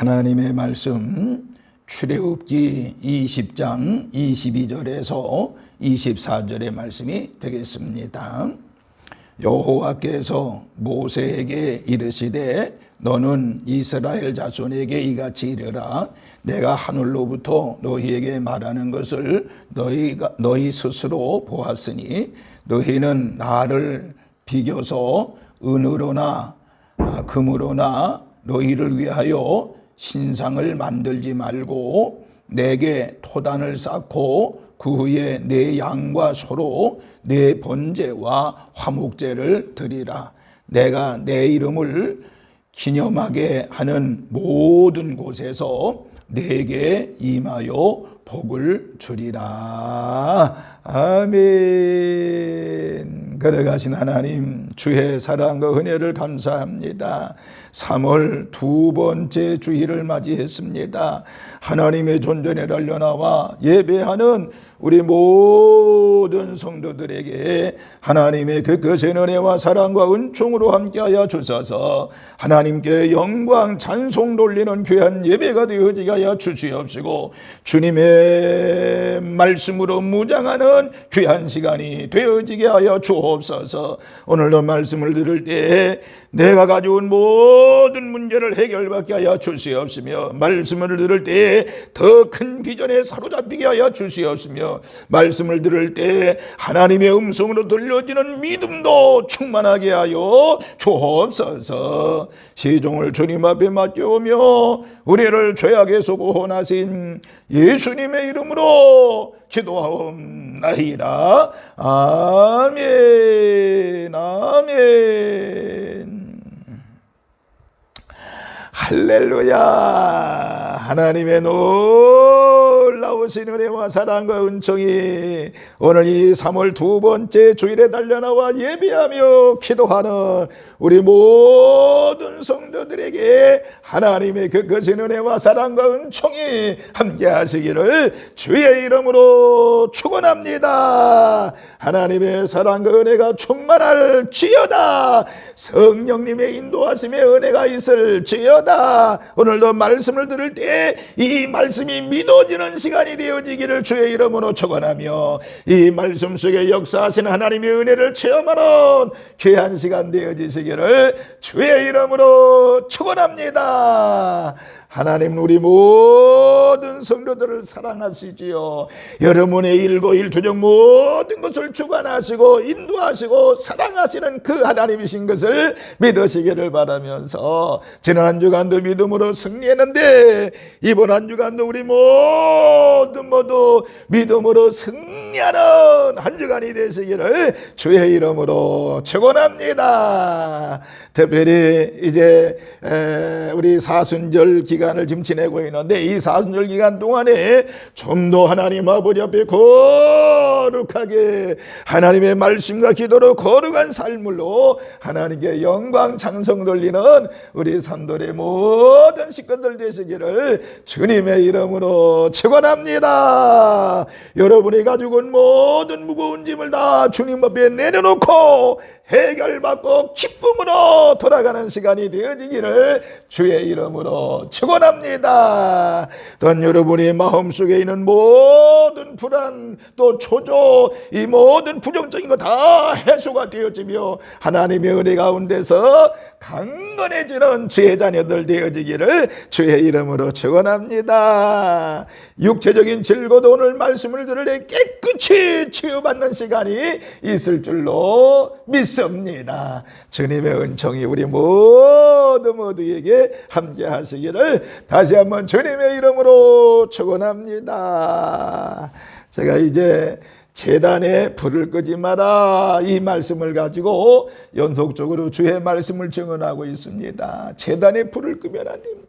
하나님의 말씀 출애굽기 20장 22절에서 24절의 말씀이 되겠습니다. 여호와께서 모세에게 이르시되 너는 이스라엘 자손에게 이같이 이르라. 내가 하늘로부터 너희에게 말하는 것을 너희 스스로 보았으니 너희는 나를 비교서 은으로나 금으로나 너희를 위하여 신상을 만들지 말고 내게 토단을 쌓고 그 후에 내 양과 소로 내 번제와 화목제를 드리라. 내가 내 이름을 기념하게 하는 모든 곳에서 내게 임하여 복을 주리라. 아멘. 걸어가신 하나님, 주의 사랑과 은혜를 감사합니다. 3월 두 번째 주일을 맞이했습니다. 하나님의 존전에 달려나와 예배하는 우리 모든 성도들에게 하나님의 그 거센 은혜와 사랑과 은총으로 함께하여 주셔서 하나님께 영광 찬송 돌리는 귀한 예배가 되어지게 하여 주시옵시고 주님의 말씀으로 무장하는 귀한 시간이 되어지게 하여 주옵소서. 오늘도 말씀을 들을 때 내가 가져온 모든 문제를 해결받게 하여 주시옵시며 말씀을 들을 때 더 큰 비전에 사로잡히게 하여 주시옵시며 말씀을 들을 때 하나님의 음성으로 들려지는 믿음도 충만하게 하여 주옵소서. 시종을 주님 앞에 맡겨오며 우리를 죄악에서 구원하신 예수님의 이름으로 기도하옵나이다. 아멘. 아멘. 할렐루야. 하나님의 놀라우신 은혜와 사랑과 은총이 오늘 이 3월 두 번째 주일에 달려나와 예배하며 기도하는 우리 모든 성도들에게 하나님의 그 거센 은혜와 사랑과 은총이 함께 하시기를 주의 이름으로 축원합니다. 하나님의 사랑과 은혜가 충만할지어다. 성령님의 인도하심의 은혜가 있을지어다. 오늘도 말씀을 들을 때 이 말씀이 믿어지는 시간이 되어지기를 주의 이름으로 축원하며 이 말씀 속에 역사하시는 하나님의 은혜를 체험하는 귀한 시간 되어지시기를 주의 이름으로 축원합니다. 하나님 우리 모든 성도들을 사랑하시지요. 여러분의 일고 일투정 모든 것을 주관하시고 인도하시고 사랑하시는 그 하나님이신 것을 믿으시기를 바라면서 지난 한 주간도 믿음으로 승리했는데 이번 한 주간도 우리 모두 믿음으로 승리하는 한 주간이 되시기를 주의 이름으로 축원합니다. 특별히 이제 우리 사순절 기간을 지금 지내고 있는데 이 사순절 기간 동안에 좀 더 하나님 아버지 앞에 거룩하게 하나님의 말씀과 기도로 거룩한 삶으로 하나님께 영광 찬송 돌리는 우리 산돌의 모든 식구들 되시기를 주님의 이름으로 축원합니다. 여러분이 가지고 온 모든 무거운 짐을 다 주님 앞에 내려놓고 해결받고 기쁨으로 돌아가는 시간이 되어지기를 주의 이름으로 축원합니다. 또한 여러분의 마음속에 있는 모든 불안 또 초조 이 모든 부정적인 거 다 해소가 되어지며 하나님의 은혜 가운데서 강건해지는 주의 자녀들 되어지기를 주의 이름으로 축원합니다. 육체적인 질고도 오늘 말씀을 들을 때 깨끗이 치유받는 시간이 있을 줄로 믿습니다. 주님의 은총이 우리 모두에게 함께 하시기를 다시 한번 주님의 이름으로 축원합니다. 제가 이제 제단에 불을 끄지 마라 이 말씀을 가지고 연속적으로 주의 말씀을 증언하고 있습니다. 제단에 불을 끄면 안 됩니다.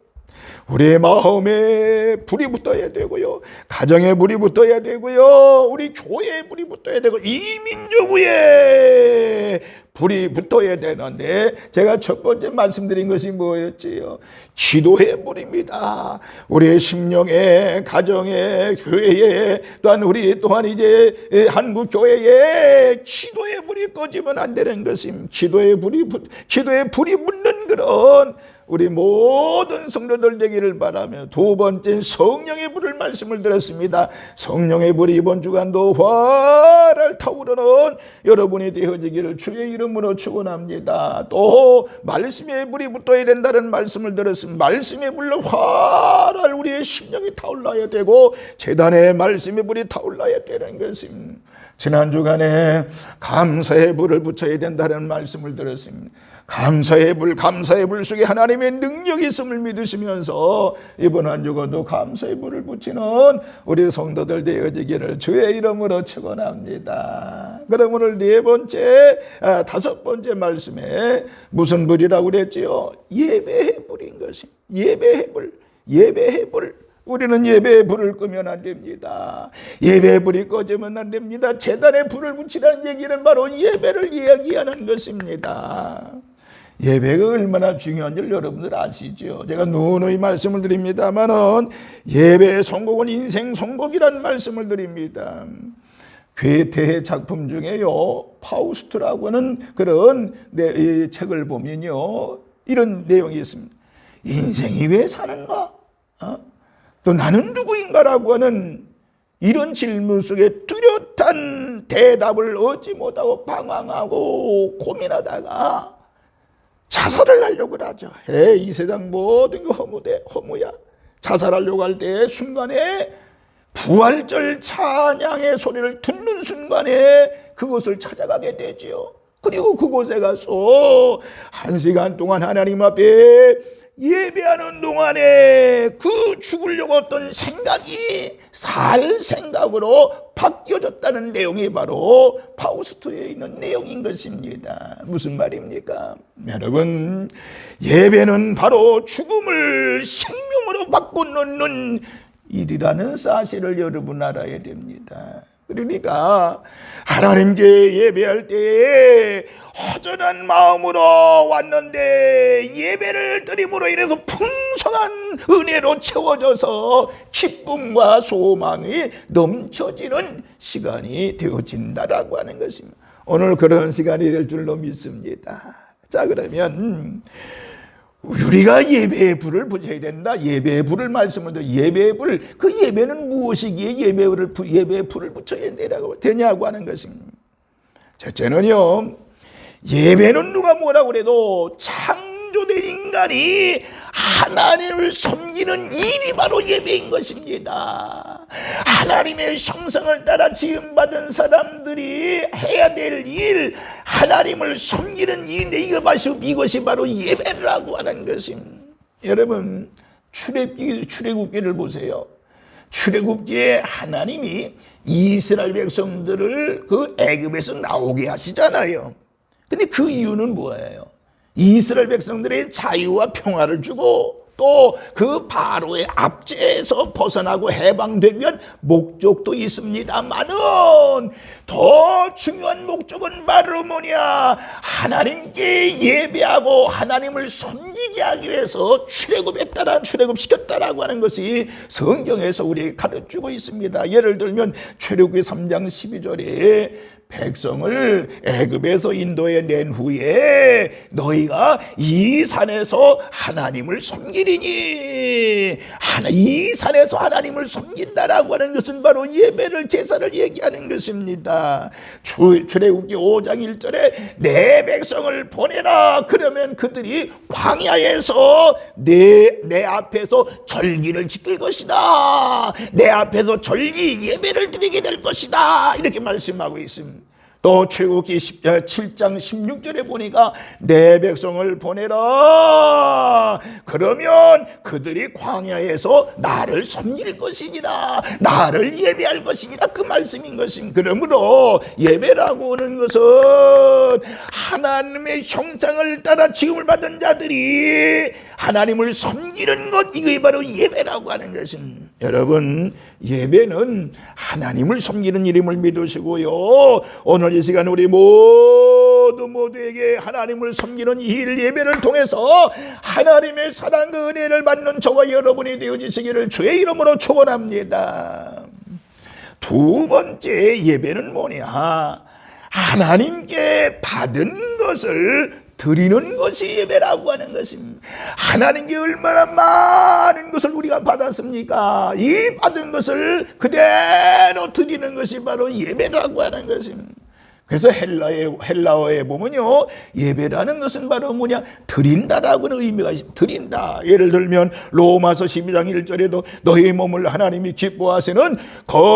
우리의 마음에 불이 붙어야 되고요, 가정에 불이 붙어야 되고요, 우리 교회에 불이 붙어야 되고 이 민족 위에 불이 붙어야 되는데 제가 첫 번째 말씀드린 것이 뭐였지요? 기도의 불입니다. 우리의 심령에, 가정에, 교회에 또한 또한 이제 한국 교회에 기도의 불이 꺼지면 안 되는 것입니다. 기도의 불이 붙는 그런 우리 모든 성도들 되기를 바라며, 두 번째 성령의 불을 말씀을 드렸습니다. 성령의 불이 이번 주간도 활활 타오르는 여러분이 되어지기를 주의 이름으로 축원합니다. 또 말씀의 불이 붙어야 된다는 말씀을 드렸습니다. 말씀의 불로 활활 우리의 심령이 타올라야 되고 제단에 말씀의 불이 타올라야 되는 것입니다. 지난 주간에 감사의 불을 붙여야 된다는 말씀을 드렸습니다. 감사의 불 속에 하나님의 능력이 있음을 믿으시면서 이번 한 주간도 감사의 불을 붙이는 우리 성도들 되어지기를 주의 이름으로 축원합니다. 그럼 오늘 다섯 번째 말씀에 무슨 불이라고 그랬지요? 예배의 불인 것입니다. 예배의 불. 우리는 예배의 불을 끄면 안 됩니다. 예배의 불이 꺼지면 안 됩니다. 제단에 불을 붙이라는 얘기는 바로 예배를 이야기하는 것입니다. 예배가 얼마나 중요한지 여러분들 아시죠? 제가 누누이 말씀을 드립니다만은 예배의 선곡은 인생 선곡이라는 말씀을 드립니다. 괴테의 작품 중에요, 파우스트라고 하는 그런 책을 보면요, 이런 내용이 있습니다. 인생이 왜 사는가? 또 나는 누구인가라고 하는 이런 질문 속에 뚜렷한 대답을 얻지 못하고 방황하고 고민하다가 자살을 하려고 하죠. 이 세상 모든 게 허무야. 자살하려고 할 때 순간에 부활절 찬양의 소리를 듣는 순간에 그곳을 찾아가게 되지요. 그리고 그곳에 가서 1시간 동안 하나님 앞에 예배하는 동안에 그 죽으려고 했던 생각이 살 생각으로 바뀌어졌다는 내용이 바로 파우스트에 있는 내용인 것입니다. 무슨 말입니까? 여러분, 예배는 바로 죽음을 생명으로 바꾸는 일이라는 사실을 여러분 알아야 됩니다. 그러니까 하나님께 예배할 때에 허전한 마음으로 왔는데 예배를 드림으로 인해서 풍성한 은혜로 채워져서 기쁨과 소망이 넘쳐지는 시간이 되어진다라고 하는 것입니다. 오늘 그런 시간이 될 줄로 믿습니다. 자, 그러면 우리가 예배의 불을 붙여야 된다. 예배의 불을 말씀을 드려. 예배의 불, 그 예배는 무엇이기에 예배의 불을 붙여야 되냐고 하는 것입니다. 첫째는요, 예배는 누가 뭐라고 그래도 창조된 인간이 하나님을 섬기는 일이 바로 예배인 것입니다. 하나님의 형상을 따라 지음받은 사람들이 해야 될 일, 하나님을 섬기는 일인데 이것이 바로 예배라고 하는 것입니다. 여러분, 출애굽기를 보세요. 출애굽기에 하나님이 이스라엘 백성들을 그 애굽에서 나오게 하시잖아요. 근데 그 이유는 뭐예요? 이스라엘 백성들의 자유와 평화를 주고 또 그 바로의 압제에서 벗어나고 해방되기 위한 목적도 있습니다만은 더 중요한 목적은 바로 뭐냐? 하나님께 예배하고 하나님을 섬기게 하기 위해서 출애굽시켰다라고 하는 것이 성경에서 우리에게 가르치고 있습니다. 예를 들면 출애굽기 3장 12절에 백성을 애굽에서 인도해 낸 후에 너희가 이 산에서 하나님을 섬기리니, 이 산에서 하나님을 섬긴다라고 하는 것은 바로 예배를, 제사를 얘기하는 것입니다. 출애굽기 5장 1절에 내 백성을 보내라. 그러면 그들이 광야에서 내 앞에서 절기를 지킬 것이다. 내 앞에서 절기 예배를 드리게 될 것이다. 이렇게 말씀하고 있습니다. 또 출애굽기 7장 16절에 보니까 내 백성을 보내라. 그러면 그들이 광야에서 나를 섬길 것이니라, 나를 예배할 것이니라, 그 말씀인 것입니다. 그러므로 예배라고 하는 것은 하나님의 형상을 따라 지음을 받은 자들이 하나님을 섬기는 것, 이게 바로 예배라고 하는 것입니다. 여러분, 예배는 하나님을 섬기는 일임을 믿으시고요, 오늘 이 시간 우리 모두에게 하나님을 섬기는 이 예배를 통해서 하나님의 사랑과 은혜를 받는 저와 여러분이 되어지시기를 주의 이름으로 축원합니다. 두 번째 예배는 뭐냐? 하나님께 받은 것을 드리는 것이 예배라고 하는 것입니다. 하나님께 얼마나 많은 것을 우리가 받았습니까? 이 받은 것을 그대로 드리는 것이 바로 예배라고 하는 것입니다. 그래서 헬라어에 보면요, 예배라는 것은 바로 뭐냐? 드린다라고는 의미가 있습니다. 드린다. 예를 들면 로마서 12장 1절에도 너희 몸을 하나님이 기뻐하시는 거룩한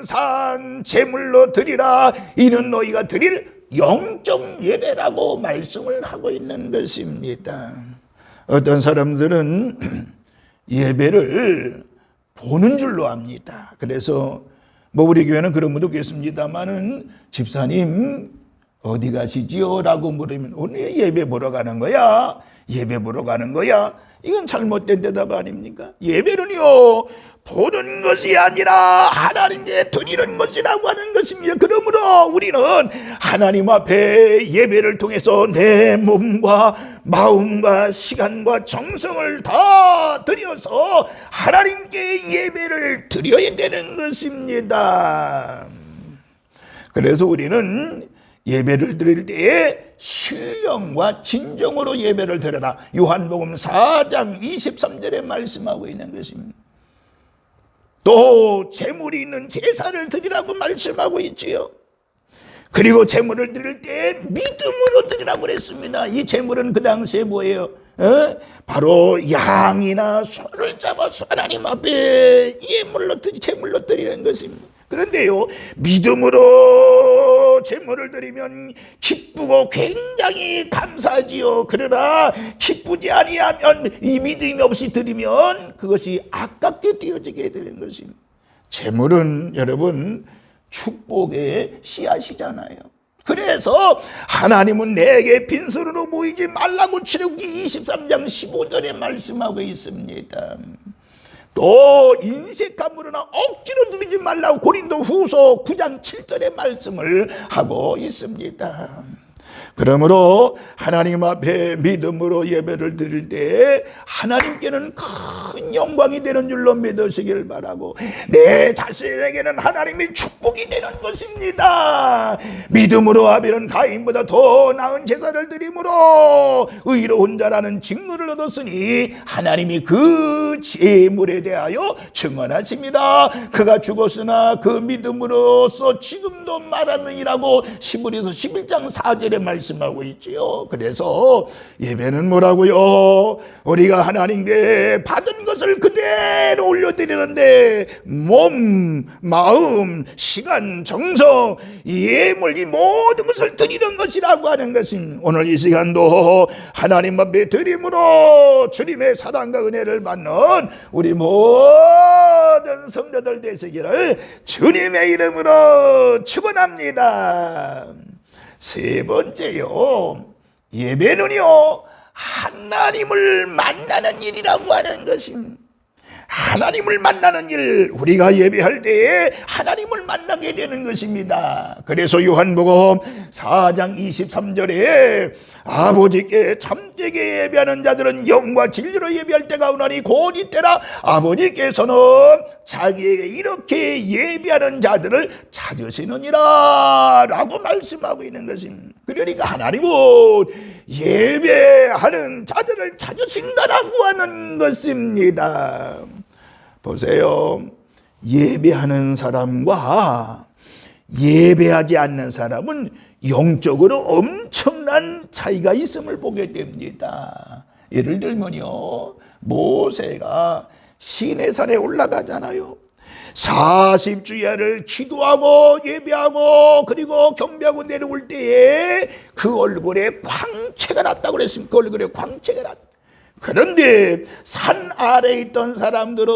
산 제물로 드리라. 이는 너희가 드릴 영적 예배라고 말씀을 하고 있는 것입니다. 어떤 사람들은 예배를 보는 줄로 압니다. 그래서 우리 교회는 그런 분도 계십니다만은 집사님 어디 가시지요? 라고 물으면 오늘 예배 보러 가는 거야. 예배 보러 가는 거야. 이건 잘못된 대답 아닙니까? 예배는요, 보는 것이 아니라 하나님께 드리는 것이라고 하는 것입니다. 그러므로 우리는 하나님 앞에 예배를 통해서 내 몸과 마음과 시간과 정성을 다 드려서 하나님께 예배를 드려야 되는 것입니다. 그래서 우리는 예배를 드릴 때에 신령과 진정으로 예배를 드려라. 요한복음 4장 23절에 말씀하고 있는 것입니다. 또 제물이 있는 제사를 드리라고 말씀하고 있지요. 그리고 제물을 드릴 때 믿음으로 드리라고 그랬습니다. 이 제물은 그 당시에 뭐예요? 바로 양이나 소를 잡아서 하나님 앞에 제물로 드리는 것입니다. 그런데요, 믿음으로 제물을 드리면 기쁘고 굉장히 감사하지요. 그러나 기쁘지 아니하면, 이 믿음이 없이 드리면 그것이 아깝게 되어지게 되는 것입니다. 제물은 여러분 축복의 씨앗이잖아요. 그래서 하나님은 내게 빈손으로 모이지 말라고 출애굽기 23장 15절에 말씀하고 있습니다. 또 인색함으로나 억지로 드리지 말라고 고린도후서 9장 7절에 말씀을 하고 있습니다. 그러므로 하나님 앞에 믿음으로 예배를 드릴 때 하나님께는 큰 영광이 되는 줄로 믿으시길 바라고, 내 자신에게는 하나님의 축복이 되는 것입니다. 믿음으로 아벨은 가인보다 더 나은 제사를 드림으로 의로운 자라는 직무를 얻었으니 하나님이 그 제물에 대하여 증언하십니다. 그가 죽었으나 그 믿음으로써 지금도 말하느니라고 히브리서 11장 4절에 말씀하고 있지요. 그래서 예배는 뭐라고요? 우리가 하나님께 받은 것을 그대로 올려드리는데 몸, 마음, 시간, 정성, 예물, 이 모든 것을 드리는 것이라고 하는 것입니다. 오늘 이 시간도 하나님 앞에 드림으로 주님의 사랑과 은혜를 받는 우리 모든 성도들 되시기를 주님의 이름으로 축원합니다. 세 번째요, 예배는요 하나님을 만나는 일이라고 하는 것입니다. 하나님을 만나는 일, 우리가 예배할 때에 하나님을 만나게 되는 것입니다. 그래서 요한복음 4장 23절에 아버지께 참되게 예배하는 자들은 영과 진리로 예배할 때가 오나니 곧 이때라. 아버지께서는 자기에게 이렇게 예배하는 자들을 찾으시느니라 라고 말씀하고 있는 것입니다. 그러니까 하나님은 예배하는 자들을 찾으신다라고 하는 것입니다. 보세요, 예배하는 사람과 예배하지 않는 사람은 영적으로 엄청난 차이가 있음을 보게 됩니다. 예를 들면요, 모세가 시내산에 올라가잖아요. 40주야를 기도하고 예배하고 그리고 경배하고 내려올 때에 그 얼굴에 광채가 났다고 그랬습니다. 그 얼굴에 광채가 났다. 그런데 산 아래에 있던 사람들은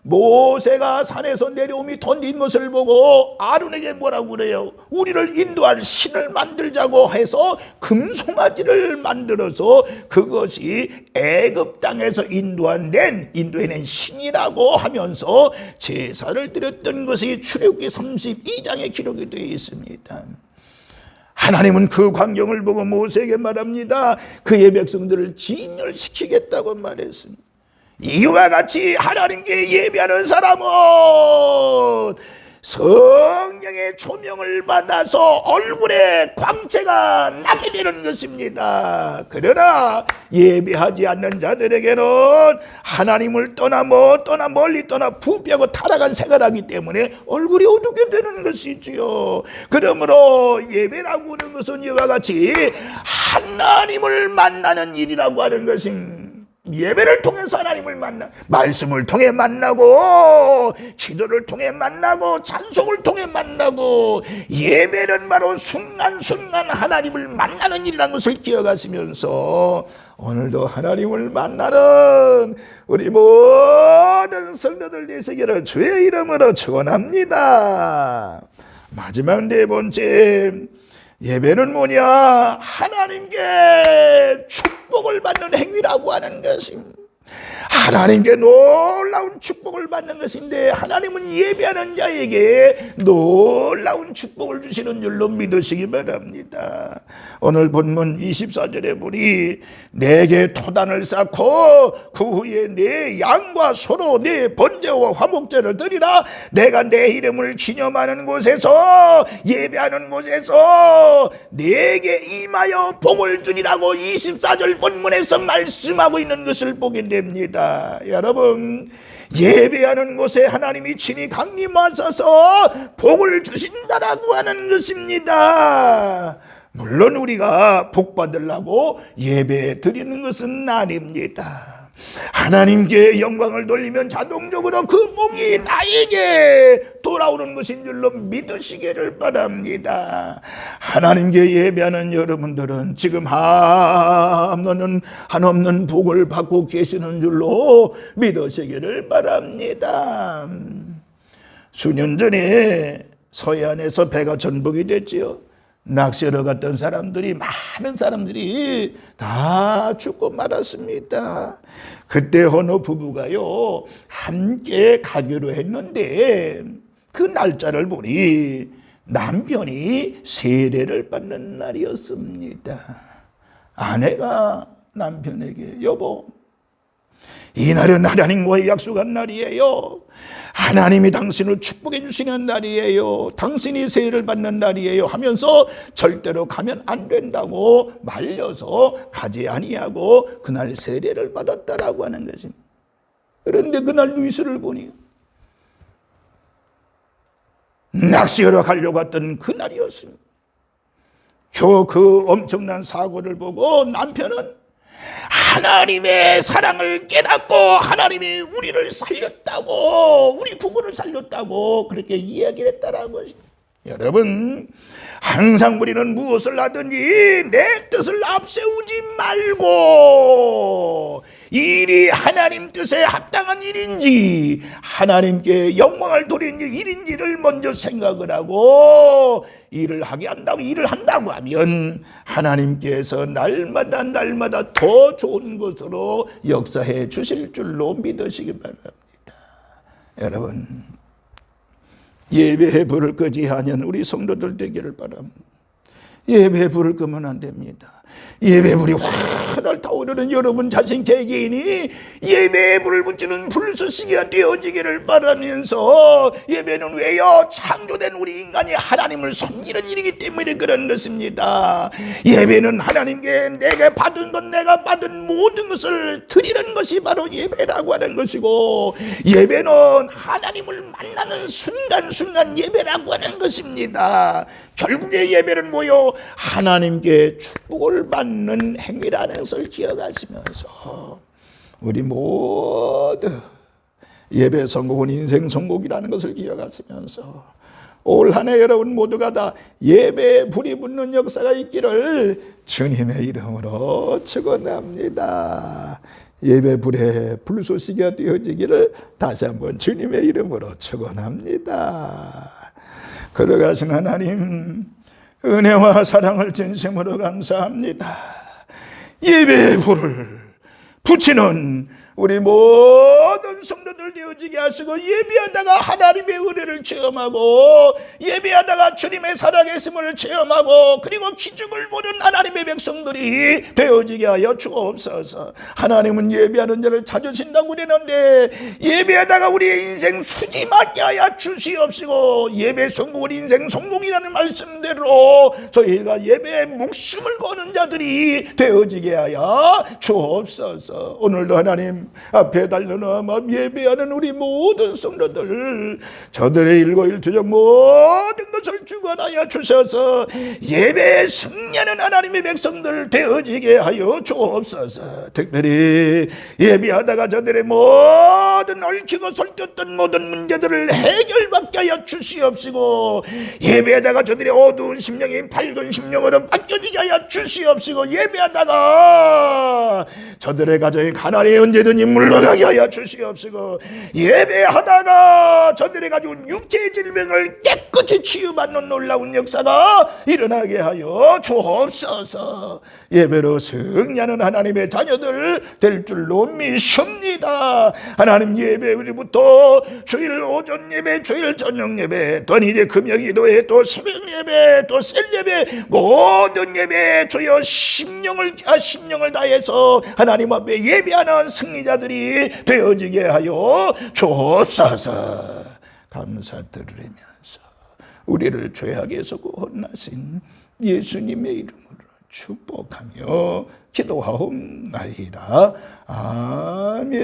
모세가 산에서 내려오미 던진 것을 보고 아론에게 뭐라고 그래요? 우리를 인도할 신을 만들자고 해서 금송아지를 만들어서 그것이 애굽 땅에서 인도해낸 신이라고 하면서 제사를 드렸던 것이 출애굽기 32장에 기록이 되어 있습니다. 하나님은 그 광경을 보고 모세에게 말합니다. 그의 백성들을 진멸시키겠다고 말했습니다. 이와 같이 하나님께 예배하는 사람은 성령의 조명을 받아서 얼굴에 광채가 나게 되는 것입니다. 그러나 예배하지 않는 자들에게는 하나님을 떠나 멀리 떠나 부패하고 타락한 생활하기 때문에 얼굴이 어둡게 되는 것이지요. 그러므로 예배라고 하는 것은 이와 같이 하나님을 만나는 일이라고 하는 것입니다. 예배를 통해서 하나님을 만나, 말씀을 통해 만나고, 기도를 통해 만나고, 찬송을 통해 만나고, 예배는 바로 순간순간 하나님을 만나는 일이라는 것을 기억하시면서 오늘도 하나님을 만나는 우리 모든 성도들 되시기를 주의 이름으로 축원합니다. 마지막 네 번째, 예배는 뭐냐? 하나님께 축복을 받는 행위라고 하는 것입니다. 하나님께 놀라운 축복을 받는 것인데, 하나님은 예배하는 자에게 놀라운 축복을 주시는 줄로 믿으시기 바랍니다. 오늘 본문 24절에 보니 내게 토단을 쌓고 그 후에 내 양과 소로 내 번제와 화목제를 드리라. 내가 내 이름을 기념하는 곳에서, 예배하는 곳에서 내게 임하여 복을 주리라고 24절 본문에서 말씀하고 있는 것을 보게 됩니다. 여러분, 예배하는 곳에 하나님이 친히 강림하셔서 복을 주신다라고 하는 것입니다. 물론 우리가 복 받으려고 예배 드리는 것은 아닙니다. 하나님께 영광을 돌리면 자동적으로 그 복이 나에게 돌아오는 것인 줄로 믿으시기를 바랍니다. 하나님께 예배하는 여러분들은 지금 한없는 복을 받고 계시는 줄로 믿으시기를 바랍니다. 수년 전에 서해안에서 배가 전복이 됐지요. 낚시하러 갔던 많은 사람들이 다 죽고 말았습니다. 그때 어느 부부가요, 함께 가기로 했는데 그 날짜를 보니 남편이 세례를 받는 날이었습니다. 아내가 남편에게, 여보, 이날은 하나님과의 약속한 날이에요. 하나님이 당신을 축복해 주시는 날이에요. 당신이 세례를 받는 날이에요 하면서 절대로 가면 안 된다고 말려서 가지 아니하고 그날 세례를 받았다라고 하는 것입니다. 그런데 그날 뉴스를 보니 낚시하러 가려고 했던 그날이었습니다. 겨우 그 엄청난 사고를 보고 남편은 하나님의 사랑을 깨닫고 하나님이 우리를 살렸다고, 우리 부부를 살렸다고 그렇게 이야기를 했다라고. 여러분, 항상 우리는 무엇을 하든지 내 뜻을 앞세우지 말고, 일이 하나님 뜻에 합당한 일인지 하나님께 영광을 돌리는 일인지를 먼저 생각을 하고 일을 한다고 하면 하나님께서 날마다 더 좋은 것으로 역사해 주실 줄로 믿으시기 바랍니다. 여러분, 예배에 불을 끄지 아니한 우리 성도들 되기를 바랍니다. 예배에 불을 끄면 안 됩니다. 예배의 불이 활활 타오르는 여러분 자신 개개인이 예배의 불을 붙이는 불쏘시개가 되어지기를 바라면서, 예배는 왜요? 창조된 우리 인간이 하나님을 섬기는 일이기 때문에 그런 것입니다. 예배는 하나님께 내가 받은 모든 것을 드리는 것이 바로 예배라고 하는 것이고, 예배는 하나님을 만나는 순간순간 예배라고 하는 것입니다. 결국에 예배는 뭐요? 하나님께 축복을 받는 행위라는 것을 기억하시면서 우리 모두 예배 선곡은 인생 선곡이라는 것을 기억하시면서 올 한 해 여러분 모두가 다 예배에 불이 붙는 역사가 있기를 주님의 이름으로 축원합니다. 예배 불에 불쏘시개가 되어지기를 다시 한번 주님의 이름으로 축원합니다. 걸어가신 하나님, 은혜와 사랑을 진심으로 감사합니다. 예배의 불을 붙이는 우리 모든 성도들 되어지게 하시고, 예배하다가 하나님의 은혜를 체험하고, 예배하다가 주님의 살아계심을 체험하고, 그리고 기죽을 보는 하나님의 백성들이 되어지게 하여 주옵소서. 하나님은 예배하는 자를 찾으신다고 그랬는데, 예배하다가 우리의 인생 수지 맞게 하여 주시옵시고, 예배 성공은 인생 성공이라는 말씀대로 저희가 예배에 목숨을 거는 자들이 되어지게 하여 주옵소서. 오늘도 하나님 앞에 달려나와 예배하는 우리 모든 성도들, 저들의 일거일투족 모든 것을 주관하여 주셔서 예배에 승리하는 하나님의 백성들 되어지게 하여 주옵소서. 특별히 예배하다가 저들의 모든 얽히고 설켰던 모든 문제들을 해결받게 하여 주시옵시고, 예배하다가 저들의 어두운 심령이 밝은 심령으로 바뀌어지게 하여 주시옵시고, 예배하다가 저들의 가정이 가난이 언제든지 물러나게 하여 주시옵시고, 예배하다가 저들이 가지고 육체의 질병을 깨끗이 치유받는 놀라운 역사가 일어나게 하여 주옵소서. 예배로 승리하는 하나님의 자녀들 될 줄로 믿습니다. 하나님, 예배 우리부터 주일 오전 예배, 주일 저녁 예배, 또 이제 금요 기도회, 또 새벽 예배, 또 셀 예배, 모든 예배 주여 심령을 다해서 하나님 앞에 예배하는 승리자들이 되어지게 하여 주옵소서. 감사드리면서 우리를 죄악에서 구원하신 예수님의 이름으로 축복하며 기도하옵나이다. 아멘.